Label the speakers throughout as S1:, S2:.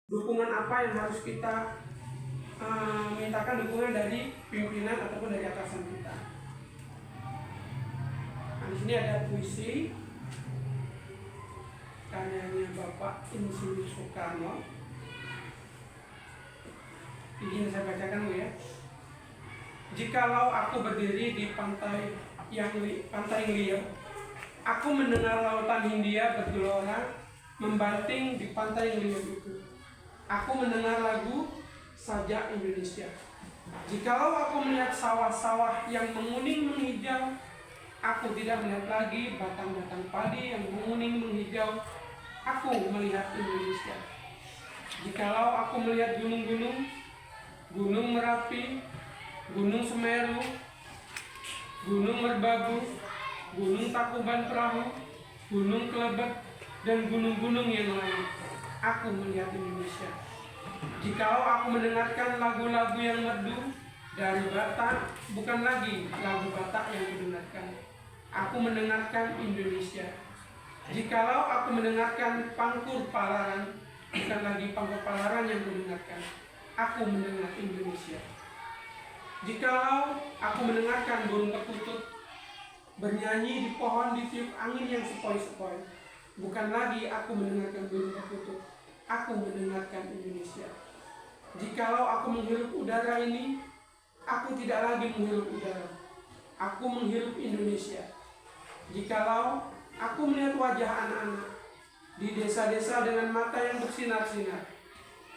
S1: dukungan apa yang harus kita mintakan dukungan dari pimpinan ataupun dari atasan kita. Nah, di sini ada puisi karyanya Bapak Insinyur Soekarno. Izin saya bacakan Bu ya. Jikalau aku berdiri di pantai liar, aku mendengar lautan Hindia bergelora membanting di pantai yang liar itu. Aku mendengar lagu Sajak Indonesia. Jikalau aku melihat sawah-sawah yang menguning menghijau, aku tidak melihat lagi batang-batang padi yang menguning menghijau. Aku melihat Indonesia. Jikalau aku melihat gunung-gunung, Gunung Merapi, Gunung Semeru, Gunung Merbabu, Gunung Tangkuban Perahu, Gunung Kelebek, dan gunung-gunung yang lain, aku melihat Indonesia. Jikalau aku mendengarkan lagu-lagu yang merdu dari Batak, bukan lagi lagu Batak yang kudengarkan, aku mendengarkan Indonesia. Jikalau aku mendengarkan pangkur palaran, bukan lagi pangkur palaran yang kudengarkan, aku mendengar Indonesia. Jikalau aku mendengarkan burung keputut bernyanyi di pohon ditiup angin yang sepoi-sepoi, bukan lagi aku mendengarkan burung keputut, aku mendengarkan Indonesia. Jikalau aku menghirup udara ini, aku tidak lagi menghirup udara, aku menghirup Indonesia. Jikalau aku melihat wajah anak-anak di desa-desa dengan mata yang bersinar-sinar,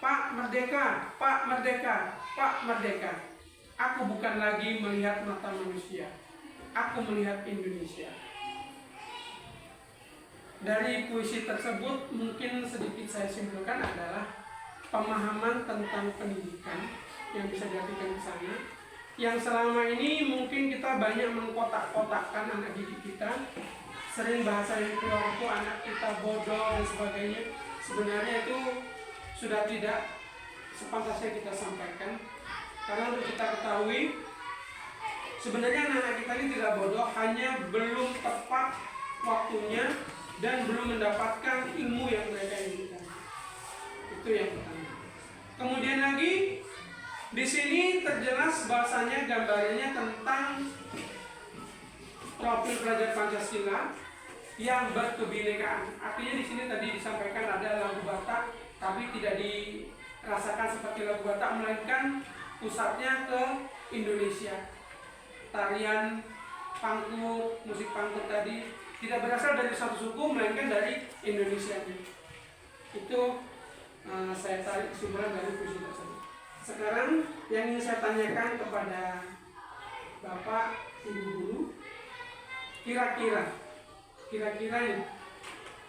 S1: Pak Merdeka, Pak Merdeka, Pak Merdeka, aku bukan lagi melihat mata manusia, aku melihat Indonesia. Dari puisi tersebut mungkin sedikit saya simpulkan adalah pemahaman tentang pendidikan yang bisa diartikan ke sana, yang selama ini mungkin kita banyak mengkotak-kotakkan anak didik kita, sering bahasa yang keluar itu anak kita bodoh dan sebagainya. Sebenarnya itu sudah tidak sepantasnya kita sampaikan, karena untuk kita ketahui sebenarnya anak-anak kita ini tidak bodoh, hanya belum tepat waktunya dan belum mendapatkan ilmu yang mereka inginkan. Itu yang pertama. Kemudian lagi di sini terjelas bahasanya, gambarannya tentang profil pelajar Pancasila yang berkebinekaan. Artinya di sini tadi disampaikan ada lagu Batak, tapi tidak dirasakan seperti lagu Batak, melainkan pusatnya ke Indonesia. Tarian pangkur, musik pangkur tadi tidak berasal dari satu suku, melainkan dari Indonesia. Itu saya tarik kesimpulan dari puisi tersebut. Sekarang yang ingin saya tanyakan kepada Bapak Ibu Guru, kira-kira ini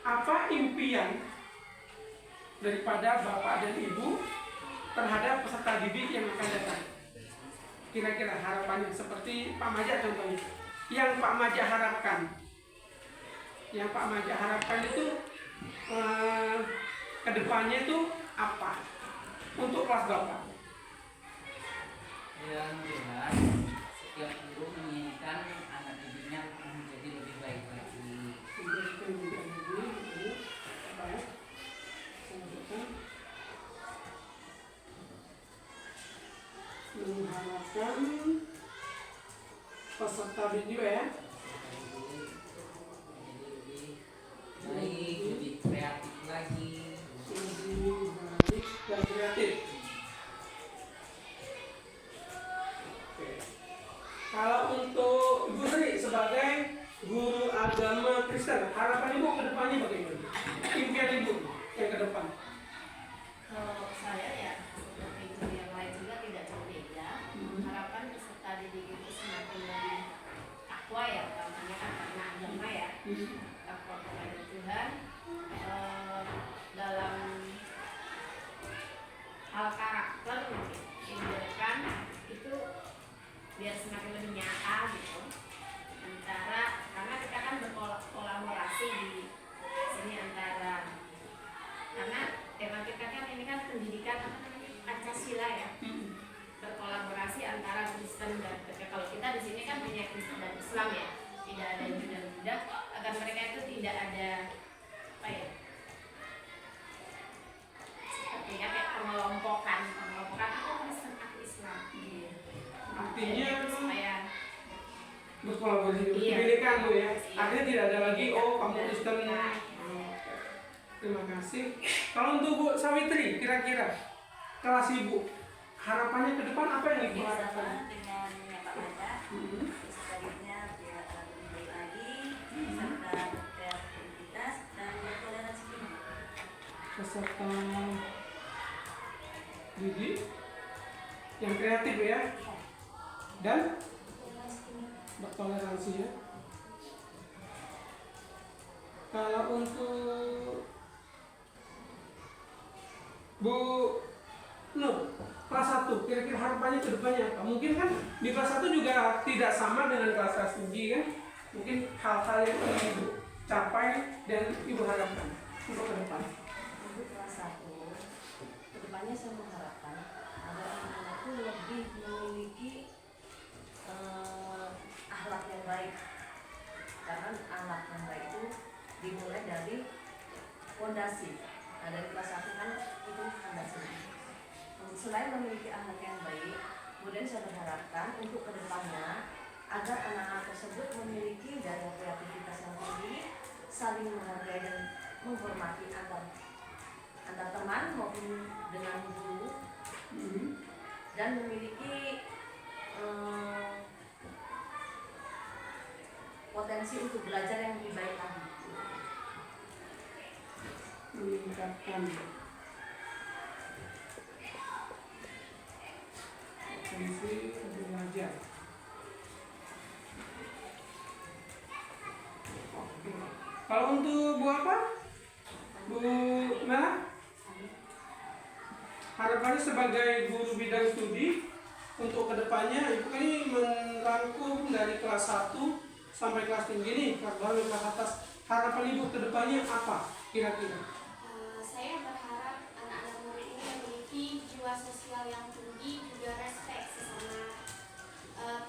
S1: apa impian daripada Bapak dan Ibu terhadap peserta didik yang akan datang? Kira-kira harapannya seperti Pak Maja contohnya. Yang Pak Maja harapkan itu kedepannya itu apa untuk kelas Bapak?
S2: Yang jelas setiap guru menginginkan anak didiknya menjadi lebih baik lagi.
S1: Mengharapkan peserta didik ya
S2: baik, lebih kreatif lagi,
S1: lebih baik dan kreatif. Oke. Kalau untuk Ibu Sri sebagai guru agama Kristen, harapan Ibu ke depannya bagaimana? Impian Ibu yang ke depan?
S3: Kalau saya ya seperti guru yang lain juga tidak berbeda. Harapan peserta didik itu semakin lebih takwa ya, utamanya kan karena agama ya, takwa kepada Tuhan dalam hal karakter tindakan itu biar semakin lebih nyata gitu. Antara karena kita kan berkolaborasi di sini antara, karena tema kita kan ini kan pendidikan Pancasila ya, berkolaborasi antara Kristen dan kalau kita di sini kan hanya Kristen dan Islam ya, tidak ada Hindu dan Buddha, agar mereka itu tidak ada
S1: artinya
S3: supaya
S1: berkolaborasi,
S3: Iya.
S1: berkebinekaan Bu ya.
S3: Iya.
S1: Artinya tidak ada lagi kamu
S3: Udah.
S1: Kristen.
S3: Nah,
S1: Terima kasih. Kalau untuk Bu Sawitri, kira-kira kelas Ibu harapannya ke depan apa yang Ibu
S4: Ya,
S1: harapkan?
S4: sama dengan yang Pak Mada, sebaliknya biar lebih baik lagi, serta kreativitas dan bertoleransi tinggi.
S1: Peserta didik yang kreatif ya,
S4: Ya,
S1: dan
S4: toleransi tinggi.
S1: bertoleransi ya. Kalau untuk Bu Nur, kelas 1, kira-kira harapannya ke depannya apa? Mungkin kan di kelas 1 juga tidak sama dengan kelas tinggi kan? Mungkin hal-hal yang ingin Ibu capai dan Ibu harapkan untuk ke depan.
S5: Untuk kelas 1, kedepannya saya mengharapkan agar anak-anak itu lebih memiliki akhlak yang baik, karena akhlak yang baik itu dimulai dari fondasi. Nah, dari kelas 1 kan itu fondasinya. Selain memiliki akhlak yang baik, kemudian saya berharapkan untuk kedepannya agar anak-anak tersebut memiliki daya kreativitas yang tinggi, saling menghargai dan menghormati antar teman maupun dengan guru, dan memiliki potensi untuk belajar yang lebih baik lagi.
S1: Meningkatkan potensi untuk belajar. Oke. Kalau untuk Bu apa? Bu Mela? Harapannya sebagai guru bidang studi untuk kedepannya Ibu ini merangkum dari kelas 1 sampai kelas tinggi nih, kelas bawah dan kelas atas. Harapan Ibu kedepannya apa kira-kira?
S6: Saya berharap anak-anak murid ini memiliki jiwa sosial yang tinggi, juga respek sesama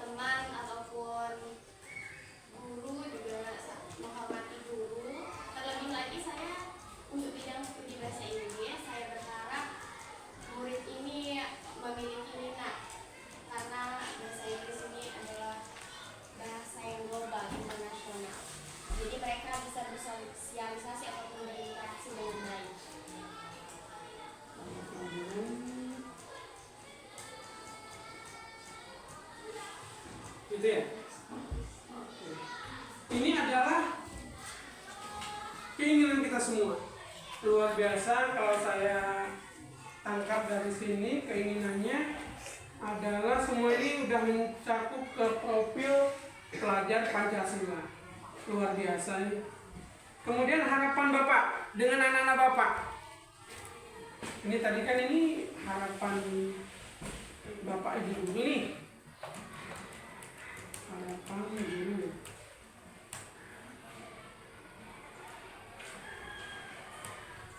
S6: teman ataupun guru, juga menghormati guru. Terlebih lagi saya untuk bidang studi bahasa Inggris, saya berharap murid ini memiliki minat, karena bahasa Inggris ini adalah bahasa yang global, internasional. Jadi mereka bisa bersosialisasi ataupun berinteraksi dengan baik.
S1: Gitu ya? Ini adalah keinginan kita semua. Luar biasa kalau saya tangkap dari sini, keinginannya adalah semua ini udah mencakup ke profil pelajar Pancasila. Luar biasa ini. Kemudian harapan Bapak dengan anak-anak Bapak. Ini tadi kan ini harapan Bapak Ibu guru nih. Harapan guru.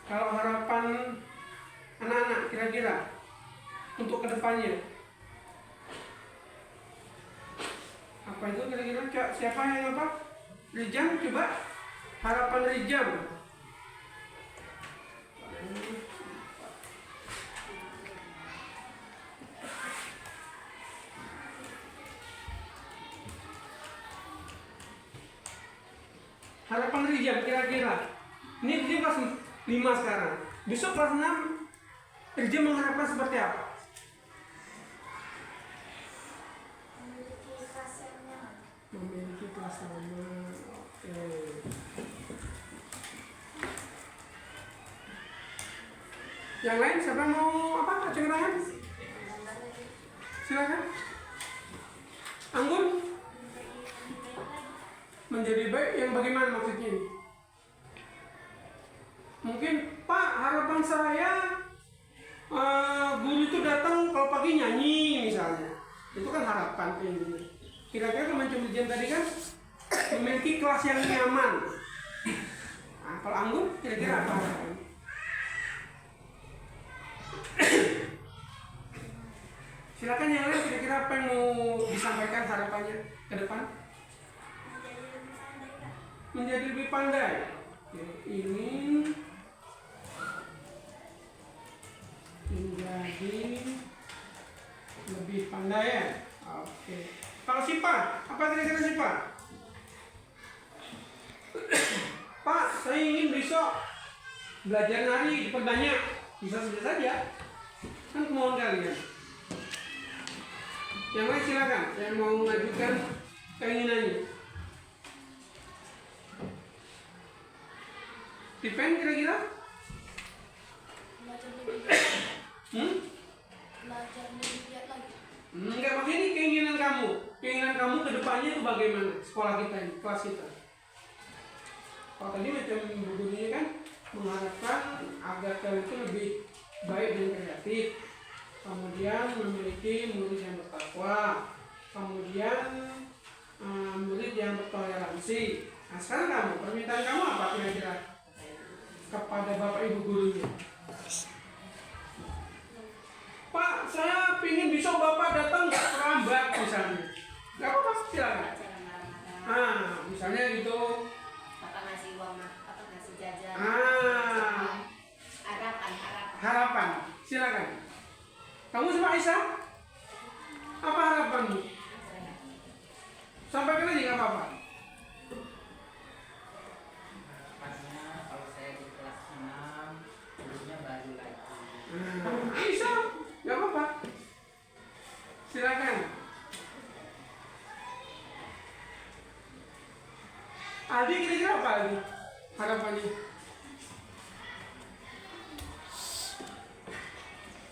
S1: Kalau harapan anak-anak kira-kira untuk kedepannya apa itu kira-kira? Siapa yang apa? Rijam, coba harapan Rijam. Harapan Rijam kira-kira. Ini dia kelas 5 sekarang. Besok kelas 6 Rijam mengharapkan seperti apa?
S6: Memiliki kelas yang nyaman.
S1: Memiliki kelas sama. Oke. Yang lain siapa mau apa? Acung tangan? Silakan. Anggun? Menjadi baik yang bagaimana maksudnya ini? Mungkin Pak, harapan saya guru itu datang kalau pagi nyanyi misalnya. Itu kan harapan ini. Kira-kira teman-teman ujian tadi kan memiliki kelas yang nyaman. Nah, kalau Anggun kira-kira apa harapan? Silakan yang lain kira-kira apa yang mau disampaikan harapannya ke depan? Menjadi lebih pandai. Oke, ini menjadi lebih pandai ya. Oke. Kalau Sipa, apa kira-kira Sipa? Pak, saya ingin besok belajar nari diperbanyak. Bisa saja. Kan kemauan kalian. Yang lain silakan, yang mau mengajukan keinginannya. Tipen kira-kira?
S6: Belajar lebih giat.
S1: Hmm?
S6: Belajar lebih giat lagi.
S1: Enggak, maksudnya ini keinginan kamu. Keinginan kamu ke depannya itu bagaimana? Sekolah kita ini, kelas kita. Kalau tadi macam Bu gurunya kan mengharapkan agar kalian itu lebih baik dan kreatif. Kemudian memiliki murid yang bertakwa. Kemudian murid yang bertoleransi. Nah sekarang kamu, permintaan kamu apa kira-kira kepada Bapak Ibu gurunya? Pak, saya ingin besok Bapak datang nggak terlambat misalnya. Nggak apa-apa, silakan.
S3: Cara marah-marah.
S1: Nah, misalnya gitu.
S3: Bapak ngasih uang, apa ngasih jajan.
S1: Ah,
S3: Harapan.
S1: harapan, silakan. Kamu sama Aisyah? Apa harapanmu? Sampaikan aja nggak apa-apa.
S2: Harapannya kalau saya di kelas 6 gurunya baru lagi.
S1: Aisyah, nggak apa-apa. Silakan. Adi kira-kira apa lagi harapannya?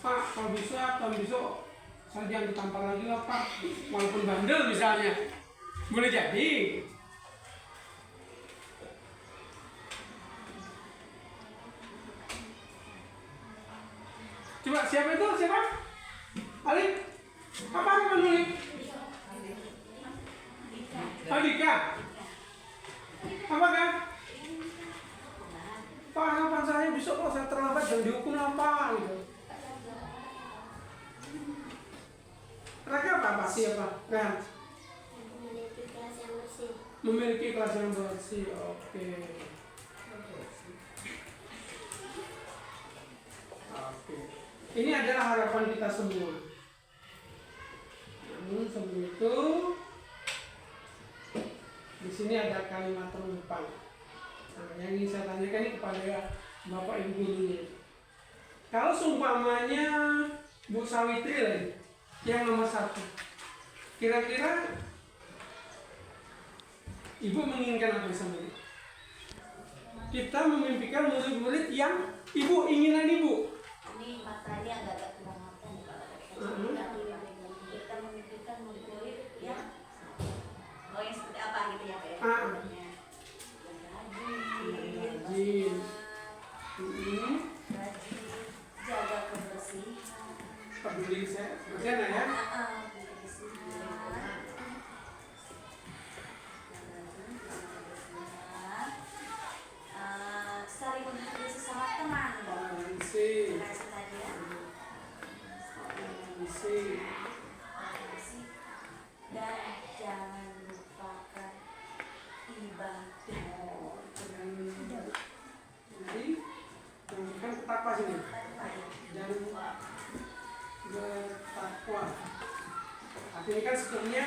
S1: Pak, kalau bisa tahun besok saya jangan ditampar lagi lah Pak, walaupun bandel misalnya, boleh jadi. Coba siapa itu? Siapa? Alif? Apa harapan Alif? Alika? Apa kan? Pak, harapan saya besok kalau saya terlambat jangan dihukum apa gitu. Raka apa siapa? Kan?
S6: Memiliki kelas yang bersih.
S1: Memiliki kelas yang bersih. Oke. Oke. Ini adalah harapan kita semua. Namun sebelum itu, di sini ada kalimat penumpang. Nah, yang ingin saya tanyakan ini kepada Bapak Ibu gurunya. Kalau seumpamanya Bu Sawitri lagi, yang nomor 1, kira-kira Ibu menginginkan apa sama ini? Kita memimpikan murid-murid yang Ibu inginan Ibu.
S4: Ini mata ini agak-agak kurang apa nih Pak? Kita memikirkan murid-murid yang yang seperti apa gitu ya Pak ya? Yang
S1: Rajin.
S4: rajin, jaga kebersihan.
S1: Peduli saya, bagaimana ya?
S4: Saling menghargai sesama teman.
S1: Toleransi,
S4: Kasih tadi ya.
S1: toleransi.
S4: Dan jangan lupakan ibadah.
S1: Jadi, kan takwa sini. Jangan bertakwa. Artinya kan sebetulnya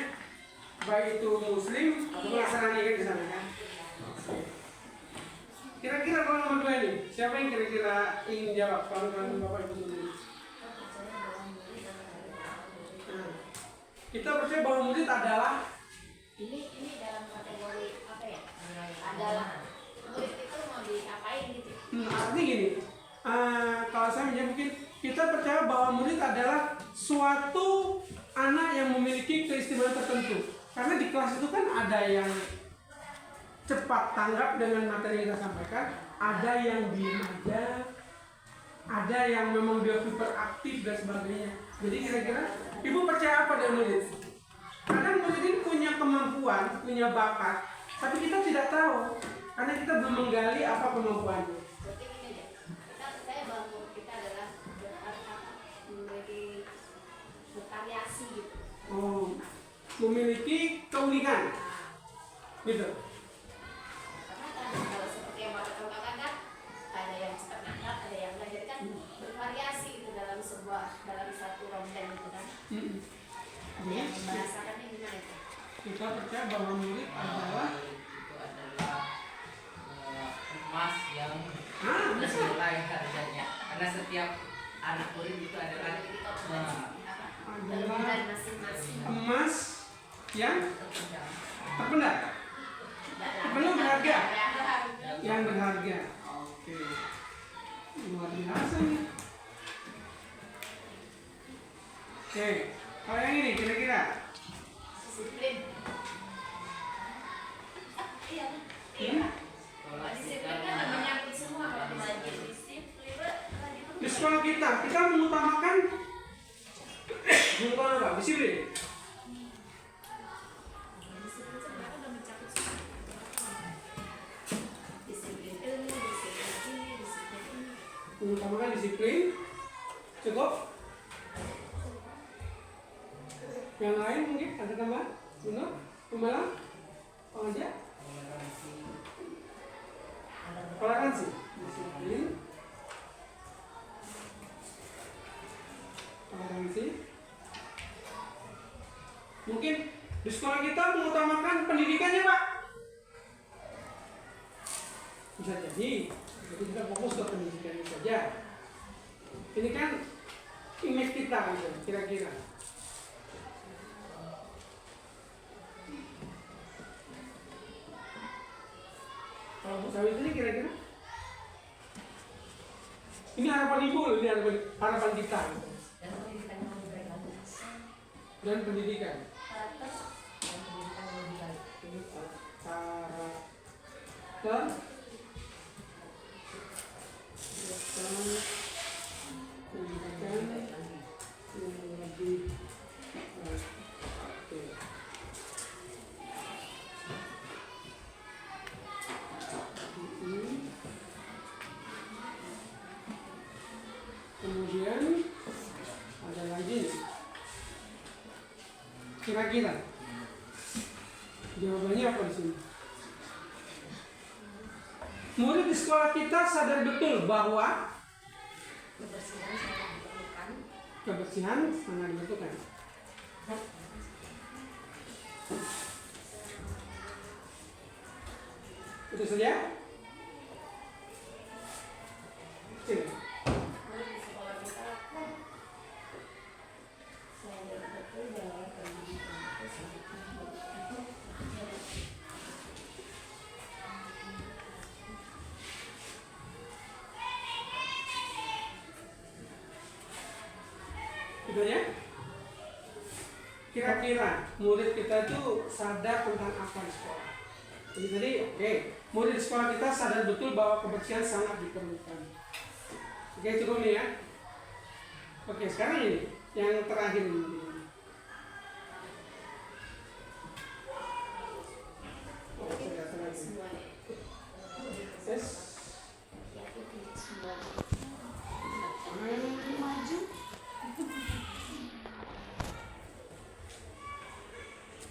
S1: baik itu Muslim atau Nasrani kan di sana kan. Kira-kira kalau nomor 2 ini, siapa yang kira-kira ingin jawab kalau Bapak Ibu ini? Nah, kita percaya bahwa murid adalah
S3: Ini dalam kategori apa ya? Adalah murid itu mau diapain gitu.
S1: artinya gini. Kalau saya menjawab mungkin kita percaya bahwa murid adalah suatu anak yang memiliki keistimewaan tertentu. Karena di kelas itu kan ada yang cepat tanggap dengan materi yang kita sampaikan, ada yang diem aja, ada yang memang dia hiperaktif dan sebagainya. Jadi kira-kira Ibu percaya apa dengan murid? Kadang murid ini punya kemampuan, punya bakat, tapi kita tidak tahu karena kita belum menggali apa kemampuannya.
S3: Berarti gini deh, kita percaya bahwa murid kita adalah memiliki bervariasi gitu.
S1: Oh, memiliki keunikan, gitu.
S3: Karena kan kalau seperti yang Bapak katakan kan ada yang cepat nangkap, ada yang belajar kan bervariasi itu dalam satu ronde gitu kan. Ya, membahasakannya gimana itu?
S1: Kita percaya bahwa murid adalah
S2: itu adalah emas yang
S1: bisa.
S2: bernilai harganya, karena setiap anak murid itu adalah
S3: Kelebihan masing-masing.
S1: emas yang
S5: terpendam.
S1: terpendam, terpendam berharga,
S3: Berharga.
S1: yang berharga. Oke, luar biasa nih. Oke, kalau yang ini kira-kira
S3: Disiplin.
S4: Iya.
S1: hmm?
S2: sekolah
S3: Disiplin kan udah menyangkut semua kalau
S4: Belajar
S3: disiplin.
S4: disiplin, tadi itu
S1: Di sekolah kita mengutamakan apa? Disiplin.
S3: Disiplin sebenarnya udah mencakup semua. Disiplin ilmu, disiplin ini, disiplin ini.
S1: Mengutamakan disiplin. Cukup? Yang lain mungkin ada tambahan? Benar? Pemalang? Pengajar? Toleransi. Disiplin. Toleransi. Mungkin di sekolah kita mengutamakan pendidikannya, Pak. Bisa jadi kita fokus ke pendidikannya saja. Ini kan image kita gitu, kira-kira. Kalau Bu Sawit ini kira-kira ini harapan ibu loh, ini harapan kita gitu.
S5: Dan pendidikan yang lebih baik lagi.
S1: Dan pendidikan.
S5: Karakter dan pendidikan yang lebih baik.
S1: Ini karakter pendidikan yang lebih baik. Oke. Kemudian ada lagi nih. Kira-kira jawabannya apa di sini? Murid di sekolah kita sadar betul bahwa
S5: Kebersihan sangat diperlukan.
S1: kebersihan sangat dibutuhkan. Itu saja. Sini.
S3: Murid di sekolah kita sadar betul bahwa pendidikan itu sangat penting.
S1: Gitu ya. Kira-kira murid kita itu sadar tentang apa di sekolah. Jadi tadi oke, murid di sekolah kita sadar betul bahwa kebersihan sangat diperlukan. Oke, cukup nih ya. Oke, sekarang ini yang terakhir ini.